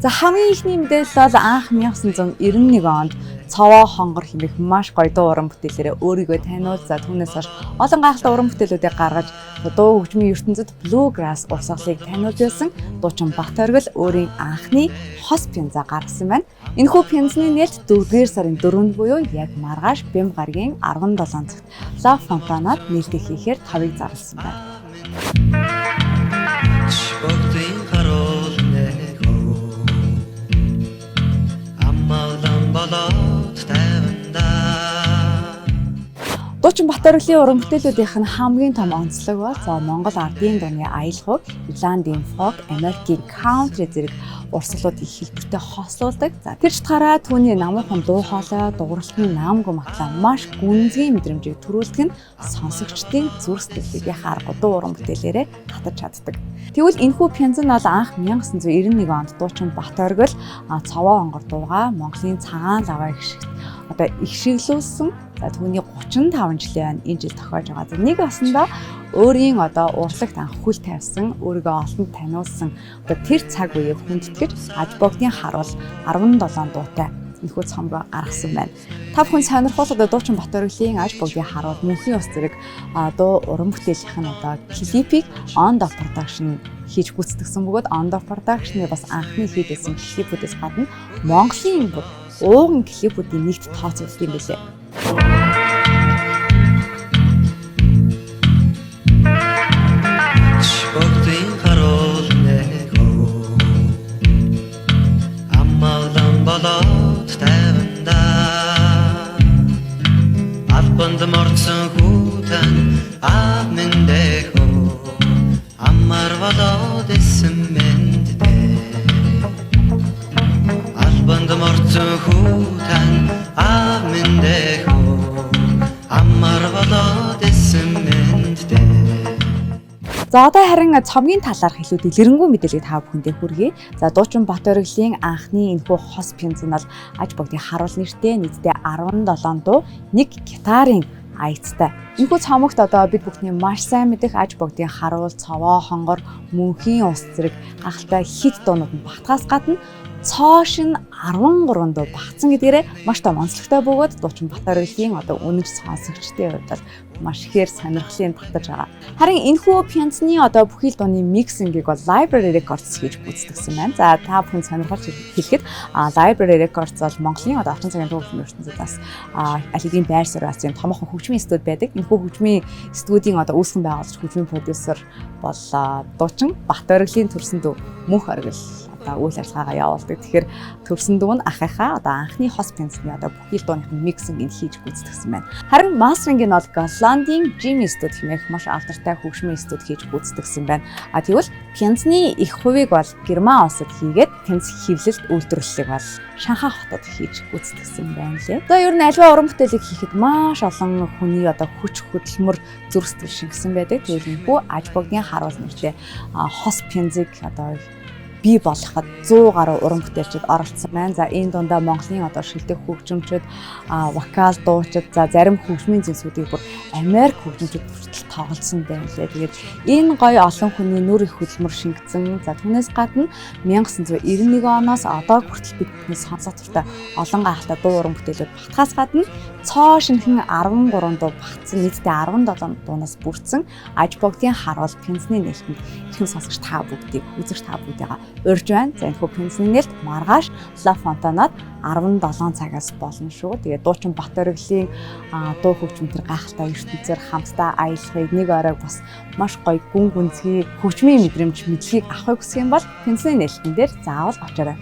За хамгийн ихний мэдээлэл бол анх 1991 онд Цовоо хонгор хэмээх маш гоё дуу уран бүтээлээрээ өөрийгөө таниулж, за түүнээс хойш олон гайхалтай уран бүтээлүүдийг гаргаж дуу хөгжмийн ертөнцид Bluegrass урсгалыг таниулж байсан дуучин Батөргөл өөрийн анхны хос пенза гаргасан байна. Энэхүү пензны нээлт 4-р сарын 4-нд буюу яг маргааш Бям гарагийн 17 цагт Love Fontana-д нээлттэй хийхээр тавыг зарласан байна. Дуучин Батөргөлийн уран бүтээлүүдийнх нь хамгийн том онцлог бол Монгол ардын дууны аялал, Ирландийн фолк, Америкийн каунтри зэрэг урсгалууд их хэлбэртэй хослуулдаг. За тэр чигтаараа түүний намуухан дуу хоолой, дууралтны наамгүй матлаа маш гүнзгий мэдрэмжийг төрүүлдэг нь сонсогчдын зүрх сэтгэлийг харгуу дуу уран бүтээлээрээ татаж чаддаг. Тэгвэл энэхүү пензэн бол анх 1991 онд дуучин Батөргөл Цовоо хонгор дуугаа Монголын цагаан лаваа ихшиглүүлсэн. За түүний 35 жилийн энэ жил тохиож байгаа. За нэг баснда өөрийн урлагт анх хөл тавьсан, өөрийгөө олонд таниулсан тэр цаг үеийг хүндэтгэж аж богдын харуул 17 дуутай энэхүү цомгоо гаргасан байна. Та бүхэн сонирхол дуучин Батөргөлийн аж богдын харуул мөнхийн ус зэрэг дуу уран бүтээлийнх нь клипийг On The Production хийж гүйцэтгэсэн бөгөөд On The Production-ы бас анхны хийдсэн клипүүдээс гадна Монголын ууган клипүүдийн нэгт тооцогдсон юм билээ. За одоо харин цомгийн талаар хэлүү дэлгэрэнгүй мэдээлэл та бүхэндээ хүргэе. За дуучин Батөргөлийн анхны энэхүү хос пензэн бол аж богдын харуул нэртэй нийтдээ 17 дуу, нэг гитарын аяцтай. Энэхүү цомогт бид бүхний маш сайн мэдэх аж богдын харуул, Цовоо хонгор, мөнхийн ус зэрэг гахалтай хит дуунууд нь багтахаас гадна цоош нь 13 дуу багтсан гэдгээрээ маш том онцлогтой бөгөөд дуучин Батөргөлийн үнэж сонсогчдын хувьд бол маш ихээр сонирхлын татаж байгаа. Харин энэхүү пензны бүхий л дууны миксингийг бол Library Records хийж гүйцэтгэсэн байна. За та бүхэн сонирхолж хэлэхэд Library Records бол Монголын орчин цагийн дуу хөгжмийн ертөнцид бас аль хэдийн байр суурь авсан томоохон хөгжмийн студи байдаг. Энэхүү хөгжмийн студийн үүсгэн байгуулагч хөгжмийн продюсер бол дуучин Батөргөлийн төрсөн дүү Мөнх Оргил үйл ажиллагаагаа явуулдаг. Тэгэхээр төрсөн дүү нь ахыхаа анхны хос пензны бүхий л дууных нь миксингийг хийж гүйцэтгэсэн байна. Харин мастеринг нь бол Голландын Jimmy студи хэмээх маш алдартай хөгжмийн студи хийж гүйцэтгэсэн байна. Тэгвэл пензны их хувийг бол Герман улсад хийгээд пенз хэвлэлт үйлдвэрлэлийг бол Шанхай хотод хийж гүйцэтгэсэн байна лээ. За ер нь альва уран бүтээлийг хийхэд маш олон хүний хүч хөдөлмөр зүрх сэтгэл шингэсэн байдаг. Тэгээд энэхүү аж богдын харуул нэртэй хос пензийг бий болгоход 100 гаруй уран бүтээлчид оролцсон байна. За энэ дундаа Монголын шилдэг хөгжимчид, вокал дуучид, за зарим хөгжмийн зэнсүүдийг бүр Америк хөгжимчид хүртэл тоглосон байна лээ. Тэгээд энэ гоё олон хүний нүр их хөдөлмөр шингэсэн. За түүнээс гадна 1991 оноос одоо хүртэл бидний сонсох туфта олон гайхалтай дуу уран бүтээлүүд багтахаас гадна цоо шинхэн 13 дуу багтсан, нийтдээ 17 дуунаас бүрдсэн аж богдын харуул пензны нээлтэнд ихэн сонсогч та бүгдийг үзэгч та бүгдийгаа урьж байна. За энэхүү пензны нээлт маргааш Love Fontana-д 17 цагаас болно шүү. Тэгээд дуучин Батөргөлийн дуу хөгжмөнтөр гайхалтай ертөнцөөр хамтдаа аялахыг нэг оройг бас маш гоё гүн гүнзгий хөгжмийн мэдрэмж мэдлэгийг авахыг хүсэх юм бол пензны нээлтэн дээр заавал очоорой.